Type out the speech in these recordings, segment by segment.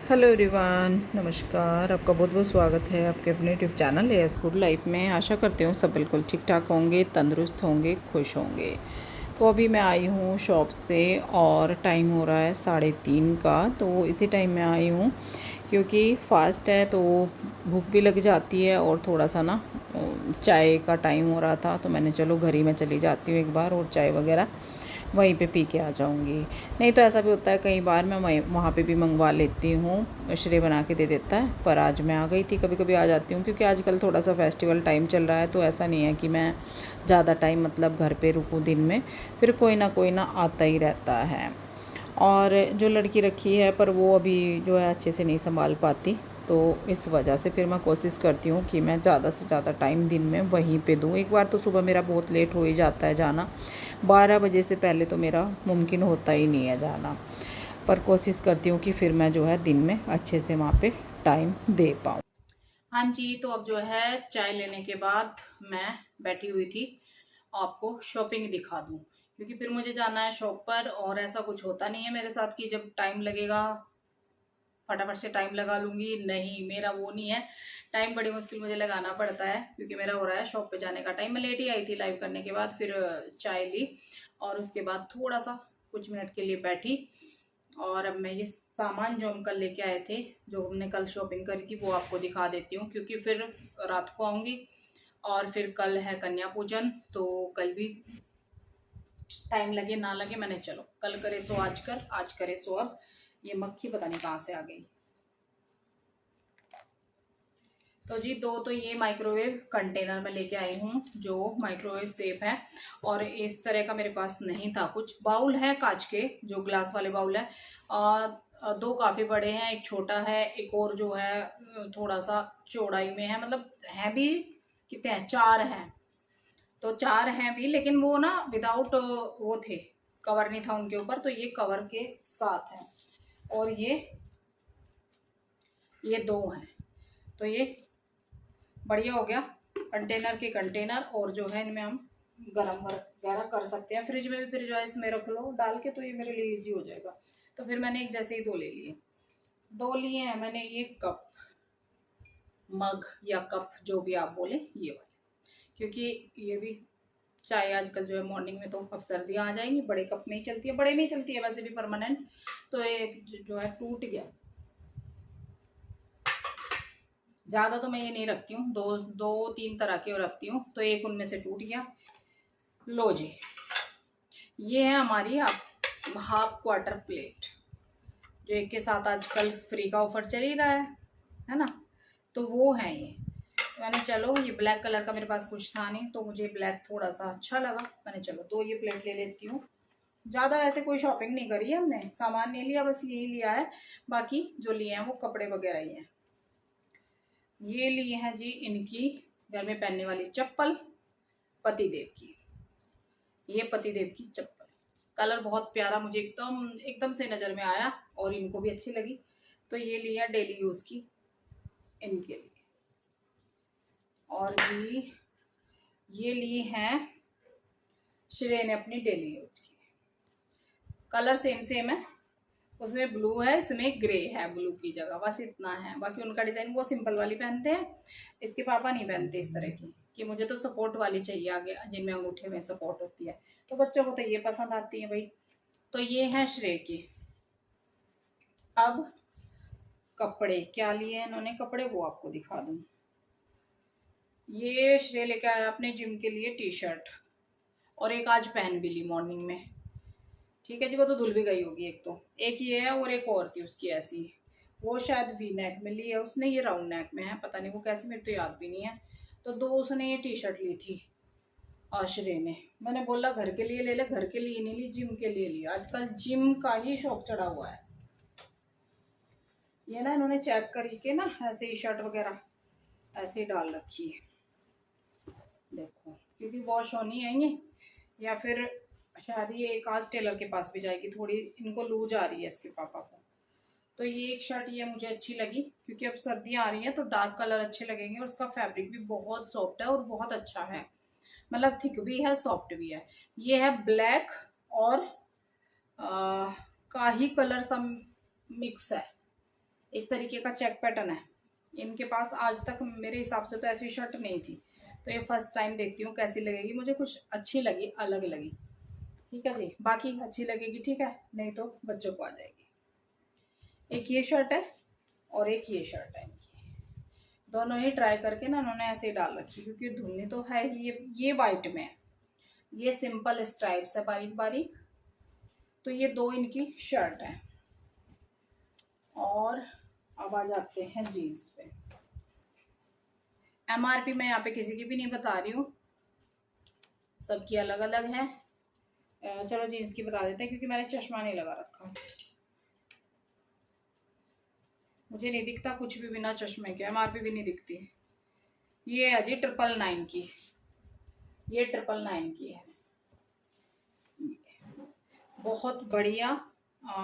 Hello everyone, नमस्कार। आपका बहुत बहुत स्वागत है आपके अपने YouTube channel S good life में। आशा करती हूँ सब बिल्कुल ठीक ठाक होंगे, तंदुरुस्त होंगे, खुश होंगे। तो अभी मैं आई हूँ शॉप से और टाइम हो रहा है 3:30 का। तो इसी टाइम में आई हूँ क्योंकि फास्ट है तो भूख भी लग जाती है और थोड़ा सा ना चाय का टाइम हो रहा था, तो मैंने चलो घर ही में चली जाती हूँ एक बार और चाय वगैरह वहीं पे पी के आ जाऊँगी। नहीं तो ऐसा भी होता है कई बार मैं वहाँ पे भी मंगवा लेती हूँ, श्रेय बना के दे देता है। पर आज मैं आ गई थी, कभी कभी आ जाती हूँ क्योंकि आजकल थोड़ा सा फेस्टिवल टाइम चल रहा है, तो ऐसा नहीं है कि मैं ज़्यादा टाइम मतलब घर पे रुकूँ दिन में, फिर कोई ना आता ही रहता है। और जो लड़की रखी है पर वो अभी जो है अच्छे से नहीं संभाल पाती, तो इस वजह से फिर मैं कोशिश करती हूँ कि मैं ज़्यादा से ज़्यादा टाइम दिन में वहीं पे दूँ। एक बार तो सुबह मेरा बहुत लेट हो ही जाता है जाना, 12 बजे से पहले तो मेरा मुमकिन होता ही नहीं है जाना, पर कोशिश करती हूँ कि फिर मैं जो है दिन में अच्छे से वहाँ पे टाइम दे पाऊँ। हाँ जी, तो अब जो है चाय लेने के बाद मैं बैठी हुई थी, आपको शॉपिंग दिखा दूँ क्योंकि फिर मुझे जाना है शॉप पर। और ऐसा कुछ होता नहीं है मेरे साथ कि जब टाइम लगेगा फटाफट से टाइम लगा लूँगी, नहीं, मेरा वो नहीं है। टाइम बड़ी मुश्किल मुझे लगाना पड़ता है क्योंकि मेरा हो रहा है शॉप पे जाने का टाइम। मैं लेट ही आई थी लाइव करने के बाद, फिर चाय ली और उसके बाद थोड़ा सा कुछ मिनट के लिए बैठी। और अब मैं ये सामान जो हम कल लेके आए थे, जो हमने कल शॉपिंग करी थी, वो आपको दिखा देती हूँ क्योंकि फिर रात को आऊँगी और फिर कल है कन्या पूजन, तो कल भी टाइम लगे ना लगे, मैंने चलो कल करे सो आज कर, आज करे सो अब। ये मक्खी पता नहीं कहाँ से आ गई। तो जी दो तो ये माइक्रोवेव कंटेनर में लेके आई हूँ जो माइक्रोवेव सेफ है, और इस तरह का मेरे पास नहीं था। कुछ बाउल है कांच के, जो ग्लास वाले बाउल है, दो काफी बड़े हैं, एक छोटा है, एक और जो है थोड़ा सा चौड़ाई में है, मतलब है भी कितने हैं, चार हैं। तो चार हैं भी, लेकिन वो ना विदाउट वो थे, कवर नहीं था उनके ऊपर, तो ये कवर के साथ है। और ये दो हैं, तो ये बढ़िया हो गया कंटेनर के कंटेनर। और जो है इनमें हम गरम वगैरह कर सकते हैं, फ्रिज में भी फिर जो है इसमें रख लो डाल के, तो ये मेरे लिए इजी हो जाएगा। तो फिर मैंने एक जैसे ही दो ले लिए। दो लिए हैं मैंने ये कप, मग या कप जो भी आप बोले, ये वाले, क्योंकि ये भी चाय आजकल जो है मॉर्निंग में, तो अब सर्दियाँ आ जाएंगी, बड़े कप में ही चलती है, बड़े में ही चलती है वैसे भी परमानेंट। तो एक जो है टूट गया। ज्यादा तो मैं ये नहीं रखती हूँ, दो दो तीन तरह के रखती हूँ, तो एक उनमें से टूट गया। लो जी, ये है हमारी हाफ क्वार्टर प्लेट, जो एक के साथ आजकल फ्री का ऑफर चल ही रहा है ना। तो वो है ये। मैंने चलो ये ब्लैक कलर का मेरे पास कुछ था नहीं, तो मुझे ब्लैक थोड़ा सा अच्छा लगा, मैंने चलो तो ये प्लेट ले लेती हूँ। ज्यादा वैसे कोई शॉपिंग नहीं करी है हमने, सामान नहीं लिया, बस यही लिया है। बाकी जो लिए हैं वो कपड़े वगैरह ही हैं। ये लिए हैं जी इनकी घर में पहनने वाली चप्पल, पतिदेव की। ये पतिदेव की चप्पल, कलर बहुत प्यारा मुझे एकदम एकदम से नजर में आया और इनको भी अच्छी लगी, तो ये लिया डेली यूज की इनके लिए। और जी ये लिए हैं श्रेय ने अपनी डेली यूज की। कलर सेम सेम है, उसमें ब्लू है, इसमें ग्रे है ब्लू की जगह, बस इतना है। बाकी उनका डिजाइन वो सिंपल वाली पहनते हैं, इसके पापा नहीं पहनते इस तरह की, कि मुझे तो सपोर्ट वाली चाहिए आगे, जिनमें अंगूठे में सपोर्ट होती है। तो बच्चों को तो ये पसंद आती है भाई। तो ये है श्रेय की। अब कपड़े क्या लिए हैं इन्होंने, कपड़े वो आपको दिखा दूं। ये श्रेय लेके आया अपने जिम के लिए टी शर्ट, और एक आज पहन भी ली मॉर्निंग में। ठीक है जी, वो तो धुल भी गई होगी। एक तो एक ये है और एक और थी उसकी ऐसी, वो शायद वी नेक में ली है उसने, ये राउंड नेक में है, पता नहीं वो कैसी, मेरे तो याद भी नहीं है। तो दो उसने ये टी शर्ट ली थी आश्रय ने। मैंने बोला घर के लिए ले ले, घर के लिए नहीं ली, जिम के लिए ली, आजकल जिम का ही शौक चढ़ा हुआ है। ये ना इन्होंने चेक करी के ना ऐसे ही शर्ट वगैरह ऐसे ही डाल रखी है, देखो, क्योंकि वॉश होनी है ये, या फिर शायद ये एक आध टेलर के पास भी जाएगी, थोड़ी इनको लूज आ रही है इसके पापा को। तो ये एक शर्ट ये मुझे अच्छी लगी क्योंकि अब सर्दियाँ आ रही हैं तो डार्क कलर अच्छे लगेंगे, और उसका फैब्रिक भी बहुत सॉफ्ट है और बहुत अच्छा है, मतलब थिक भी है, सॉफ्ट भी है। ये है ब्लैक और काही कलर सा मिक्स है, इस तरीके का चेक पैटर्न है। इनके पास आज तक मेरे हिसाब से तो ऐसी शर्ट नहीं थी, तो ये फर्स्ट टाइम देखती हूँ कैसी लगेगी। मुझे कुछ अच्छी लगी, अलग लगी, ठीक है जी। बाकी अच्छी लगेगी ठीक है, नहीं तो बच्चों को आ जाएगी। एक ये शर्ट है और एक ये शर्ट है इनकी, दोनों ही ट्राई करके ना उन्होंने ऐसे ही डाल रखी, क्योंकि धुलनी तो है ही। ये वाइट में है, ये सिंपल स्ट्राइप्स है बारीक बारीक। तो ये दो इनकी शर्ट है। और अब आ जाते हैं जीन्स पे। एमआरपी मैं यहाँ पे किसी की भी नहीं बता रही हूँ, सबकी अलग अलग है। चलो जीन्स की बता देते हैं, क्योंकि मैंने चश्मा नहीं लगा रखा, मुझे नहीं दिखता कुछ भी बिना चश्मे के, एमआरपी भी नहीं दिखती। ये है जी 999 की, ये 999 की है। बहुत बढ़िया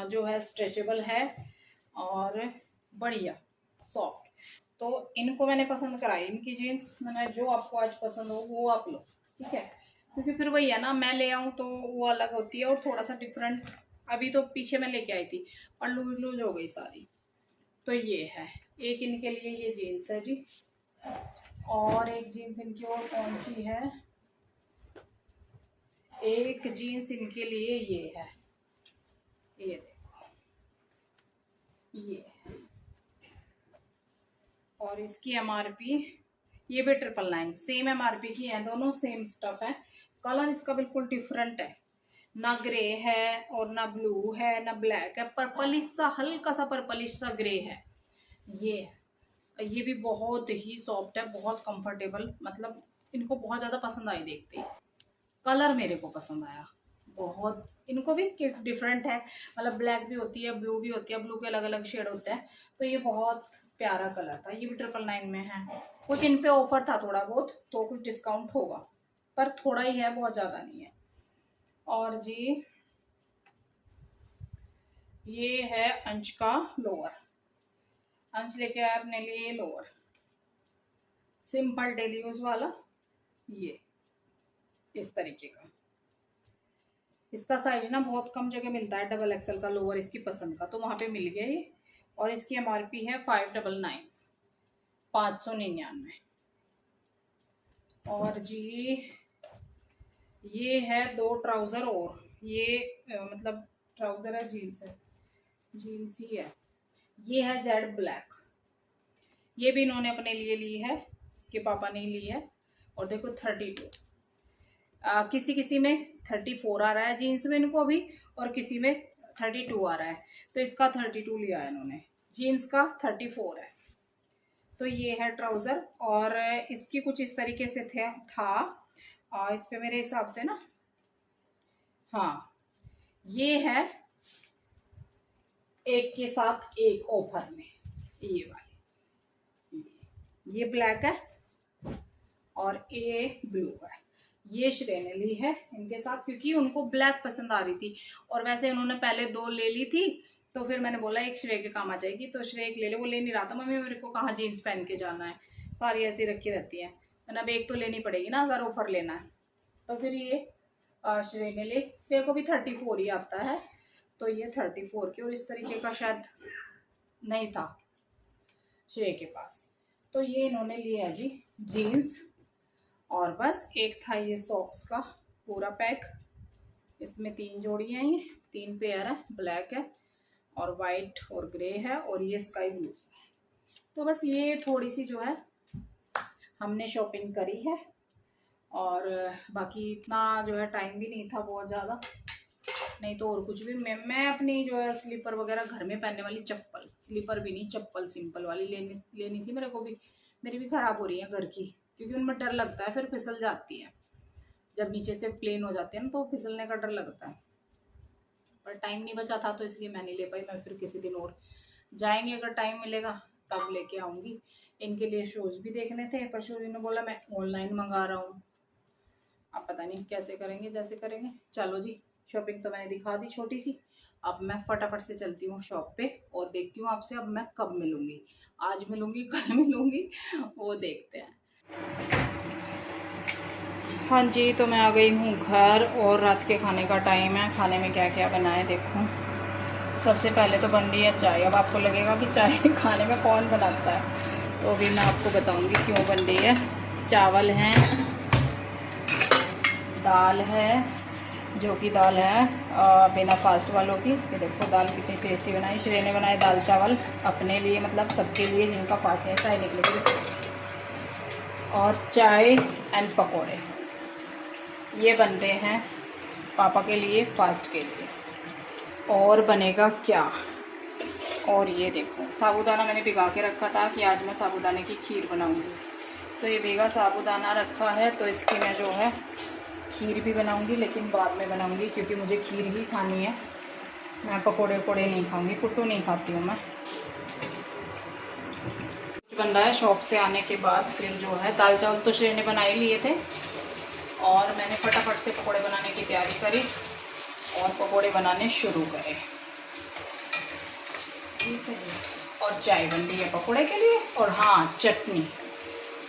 जो है, स्ट्रेचेबल है और बढ़िया सॉफ्ट। तो इनको मैंने पसंद कराई, इनकी जीन्स। मैंने जो आपको आज पसंद हो वो आप लो, ठीक है। क्योंकि फिर वही है ना, मैं ले आऊँ तो वो अलग होती है और थोड़ा सा डिफरेंट। अभी तो पीछे मैं लेके आई थी और लूज लूज हो गई सारी। तो ये है एक इनके लिए, ये जीन्स है जी। और एक जीन्स इनकी और कौन सी है, एक जीन्स इनके लिए ये है, ये देखो ये। और इसकी एमआरपी ये भी 999, सेम एमआरपी की है, दोनों सेम स्टफ है। कलर इसका बिल्कुल डिफरेंट है, ना ग्रे है और ना ब्लू है ना ब्लैक है, पर्पलिश सा, हल्का सा पर्पलिश सा ग्रे है। ये भी बहुत ही सॉफ्ट है, बहुत कंफर्टेबल। मतलब इनको बहुत ज़्यादा पसंद आई देखते ही। कलर मेरे को पसंद आया बहुत। इनको भी डिफरेंट है, मतलब ब्लैक भी होती है, ब्लू भी होती है, ब्लू के अलग अलग शेड होते हैं। तो ये बहुत प्यारा कलर था, ये भी 999 में है। कुछ इन पे ऑफर था थोड़ा बहुत, तो कुछ डिस्काउंट होगा, पर थोड़ा ही है, बहुत ज़्यादा नहीं है। और जी ये है अंश का लोअर। अंश लेके आया अपने लिए लोअर, सिंपल डेली यूज वाला, ये इस तरीके का। इसका साइज ना बहुत कम जगह मिलता है, डबल एक्सल का लोअर इसकी पसंद का, तो वहां पे मिल गया ये। और इसकी एमआरपी है 599, 599। और जी ये है दो ट्राउजर और, ये मतलब ट्राउजर है, जीन्स है, जीन्स ही है। ये है जेड ब्लैक, ये भी इन्होंने अपने लिए ली है, इसके पापा ने ली है। और देखो 32, किसी किसी में 34 आ रहा है जीन्स में इनको अभी, और किसी में 32 आ रहा है। तो इसका 32 लिया है इन्होंने, जीन्स का 34 है। तो ये है ट्राउजर। और इसकी कुछ इस तरीके से था इस पे मेरे हिसाब से ना, हाँ ये है एक के साथ एक ऑफर में, ये वाली, ये ब्लैक है और ये ब्लू है। ये श्रेय ने ली है इनके साथ, क्योंकि उनको ब्लैक पसंद आ रही थी, और वैसे उन्होंने पहले दो ले ली थी। तो फिर मैंने बोला एक श्रेय के काम आ जाएगी, तो श्रेय ले ले। वो ले नहीं रहा था, मम्मी मेरे को कहाँ जीन्स पहन के जाना है, सारी ऐसी रखी रहती है। मैंने अब एक तो लेनी पड़ेगी ना अगर ऑफर लेना है। तो फिर ये श्रेय ने ले, श्रेय को भी 34 ही आता है, तो ये 34 की। और इस तरीके का शायद नहीं था श्रेय के पास, तो ये इन्होंने लिया है जी जीन्स। और बस एक था ये सॉक्स का पूरा पैक, इसमें 3 जोड़ी हैं, ये 3 पेयर है, ब्लैक है और वाइट और ग्रे है, और ये स्काई ब्लू है। तो बस ये थोड़ी सी जो है हमने शॉपिंग करी है, और बाकी इतना जो है टाइम भी नहीं था बहुत ज़्यादा, नहीं तो और कुछ भी। मैं अपनी जो है स्लीपर वगैरह, घर में पहनने वाली चप्पल, स्लीपर भी नहीं, चप्पल सिंपल वाली लेनी थी मेरे को भी। मेरी भी ख़राब हो रही है घर की, क्योंकि उनमें डर लगता है, फिर फिसल जाती है जब नीचे से प्लेन हो जाते हैं ना, तो फिसलने का डर लगता है। पर टाइम नहीं बचा था, तो इसलिए मैं नहीं ले पाई। मैं फिर किसी दिन और जाएंगे, अगर टाइम मिलेगा तब लेके आऊँगी। इनके लिए शूज़ भी देखने थे, पर शूज़ ने बोला मैं ऑनलाइन मंगा रहा हूँ। अब पता नहीं कैसे करेंगे, जैसे करेंगे। चलो जी, शॉपिंग तो मैंने दिखा दी छोटी सी। अब मैं फटाफट से चलती हूँ शॉप पे, और देखती हूँ आपसे अब मैं कब मिलूँगी, आज मिलूँगी कल मिलूँगी, वो देखते हैं। हाँ जी, तो मैं आ गई हूँ घर, और रात के खाने का टाइम है। खाने में क्या क्या बनाए देखूँ। सबसे पहले तो बन रही है चाय। अब आपको लगेगा कि चाय खाने में कौन बनाता है, तो अभी मैं आपको बताऊंगी क्यों बन रही है। चावल हैं, दाल है, जो कि दाल है बिना फास्ट वालों की। ये देखो दाल कितनी टेस्टी बनाई। श्रेय ने बनाए दाल चावल अपने लिए, मतलब सबके लिए जिनका फास्ट है, चाय निकलेगी। और चाय एंड पकोड़े ये बन रहे हैं पापा के लिए, फास्ट के लिए। और बनेगा क्या, और ये देखो साबूदाना मैंने भिगा के रखा था कि आज मैं साबूदाने की खीर बनाऊंगी। तो ये भीगा साबूदाना रखा है, तो इसकी मैं जो है खीर भी बनाऊंगी, लेकिन बाद में बनाऊंगी क्योंकि मुझे खीर ही खानी है। मैं पकोड़े वकोड़े नहीं खाऊंगी, कुट्टू नहीं खाती हूँ मैं। बन रहा है शॉप से आने के बाद। फिर जो है दाल चावल तो श्रेय ने बना ही लिए थे, और मैंने फटाफट से पकोड़े बनाने की तैयारी करी और पकोड़े बनाने शुरू करे। और चाय बन रही है पकोड़े के लिए। और हाँ, चटनी,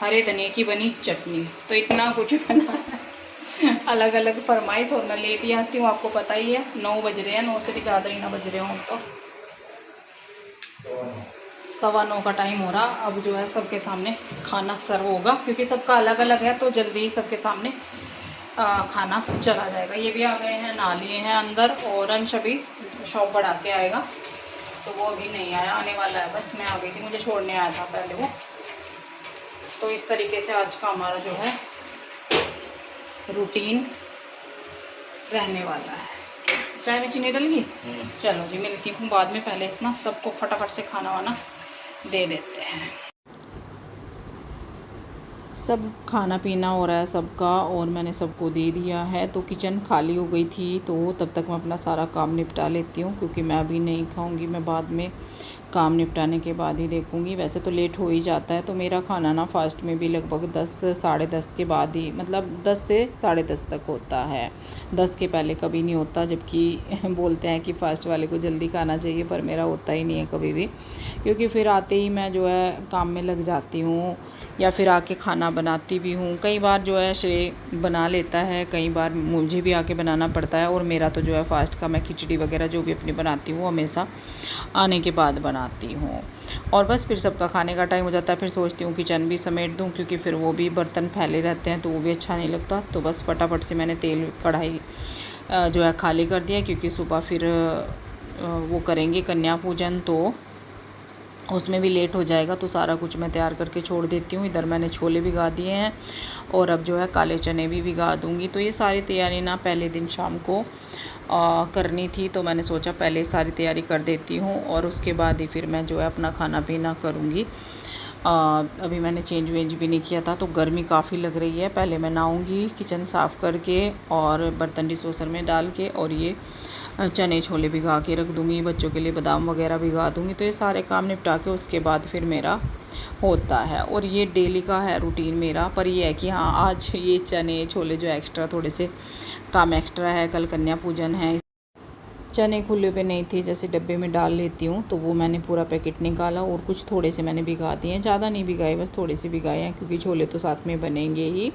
हरे धनिया की बनी चटनी। तो इतना कुछ बना है, अलग अलग फरमाइश। और मैं लेट ही आती हूँ, आपको पता ही है। 9 बज रहे हैं, 9 से भी ज़्यादा ही ना बज रहे हों। तो 9:15 का टाइम हो रहा। अब जो है सबके सामने खाना सर्व होगा, क्योंकि सबका अलग अलग है, तो जल्दी ही सबके सामने खाना चला जाएगा। ये भी आ गए हैं, नहा लिए हैं अंदर। और अंश अभी शॉप बढ़ा के आएगा, तो वो अभी नहीं आया, आने वाला है। बस मैं आ गई थी, मुझे छोड़ने आया था पहले वो। तो इस तरीके से आज का हमारा जो है रूटीन रहने वाला है। चाय में चीनी डल गई। चलो जी, मिलती हूँ बाद में। पहले इतना सबको फटाफट से खाना वाना दे देते हैं। सब खाना पीना हो रहा है सबका, और मैंने सबको दे दिया है। तो किचन खाली हो गई थी, तो तब तक मैं अपना सारा काम निपटा लेती हूँ, क्योंकि मैं अभी नहीं खाऊंगी। मैं बाद में काम निपटाने के बाद ही देखूंगी। वैसे तो लेट हो ही जाता है, तो मेरा खाना ना फास्ट में भी लगभग 10 साढ़े 10 के बाद ही, मतलब 10 से साढ़े 10 तक होता है। 10 के पहले कभी नहीं होता, जबकि बोलते हैं कि फ़ास्ट वाले को जल्दी खाना चाहिए, पर मेरा होता ही नहीं है कभी भी। क्योंकि फिर आते ही मैं जो है काम में लग जाती हूँ, या फिर आके खाना बनाती भी हूँ। कई बार जो है श्रेय बना लेता है, कई बार मुझे भी आके बनाना पड़ता है। और मेरा तो जो है फास्ट का, मैं खिचड़ी वगैरह जो भी अपनी बनाती हूँ हमेशा आने के बाद बनाती हूँ। और बस फिर सबका खाने का टाइम हो जाता है। फिर सोचती हूँ किचन भी समेट दूँ, क्योंकि फिर वो भी बर्तन फैले रहते हैं, तो वो भी अच्छा नहीं लगता। तो बस फटाफट से मैंने तेल कढ़ाई जो है खाली कर दिया, क्योंकि सुबह फिर वो करेंगे कन्या पूजन, तो उसमें भी लेट हो जाएगा। तो सारा कुछ मैं तैयार करके छोड़ देती हूँ। इधर मैंने छोले भिगा दिए हैं, और अब जो है काले चने भी भिगा दूँगी। तो ये सारी तैयारी ना पहले दिन शाम को करनी थी, तो मैंने सोचा पहले सारी तैयारी कर देती हूँ, और उसके बाद ही फिर मैं जो है अपना खाना पीना करूँगी। अभी मैंने चेंज वेंज भी नहीं किया था, तो गर्मी काफ़ी लग रही है। पहले मैं नहाऊँगी किचन साफ़ करके, और बर्तन डिस्पोजर में डाल के, और ये चने छोले भिगा के रख दूँगी। बच्चों के लिए बादाम वगैरह भिगा दूँगी। तो ये सारे काम निपटा के उसके बाद फिर मेरा होता है। और ये डेली का है रूटीन मेरा। पर ये है कि हाँ, आज ये चने छोले जो एक्स्ट्रा, थोड़े से काम एक्स्ट्रा है। कल कन्या पूजन है। चने खुले हुए नहीं थे, जैसे डब्बे में डाल लेती हूँ, तो वो मैंने पूरा पैकेट निकाला, और कुछ थोड़े से मैंने भिगा दिए हैं। ज़्यादा नहीं भिगाए, बस थोड़े से भिगाए हैं, क्योंकि छोले तो साथ में बनेंगे ही।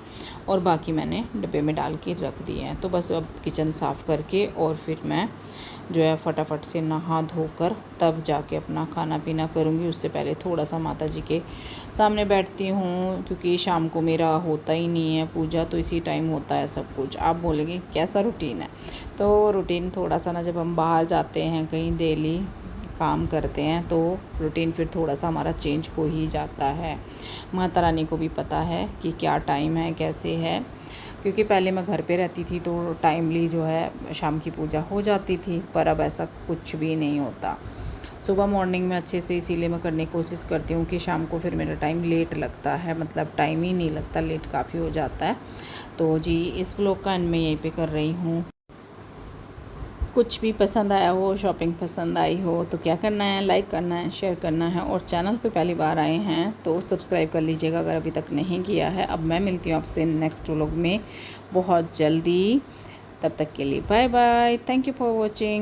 और बाकी मैंने डब्बे में डाल के रख दिए हैं। तो बस अब किचन साफ़ करके, और फिर मैं जो है फटाफट से नहा धोकर तब जाके अपना खाना पीना करूँगी। उससे पहले थोड़ा सा माता जी के सामने बैठती हूँ, क्योंकि शाम को मेरा होता ही नहीं है पूजा, तो इसी टाइम होता है सब कुछ। आप बोलेंगे कैसा रूटीन है, तो रूटीन थोड़ा सा ना, जब हम बाहर जाते हैं कहीं डेली काम करते हैं, तो रूटीन फिर थोड़ा सा हमारा चेंज हो ही जाता है। माता रानी को भी पता है कि क्या टाइम है, कैसे है। क्योंकि पहले मैं घर पे रहती थी, तो टाइमली जो है शाम की पूजा हो जाती थी, पर अब ऐसा कुछ भी नहीं होता। सुबह मॉर्निंग में अच्छे से इसीलिए मैं करने की कोशिश करती हूँ कि शाम को फिर मेरा टाइम लेट लगता है, मतलब टाइम ही नहीं लगता, लेट काफ़ी हो जाता है। तो जी, इस व्लॉग का एंड मैं यहीं पे कर रही हूँ। कुछ भी पसंद आया हो, शॉपिंग पसंद आई हो, तो क्या करना है, लाइक करना है, शेयर करना है। और चैनल पे पहली बार आए हैं तो सब्सक्राइब कर लीजिएगा अगर अभी तक नहीं किया है। अब मैं मिलती हूँ आपसे नेक्स्ट व्लॉग में बहुत जल्दी। तब तक के लिए bye bye. Thank you for watching.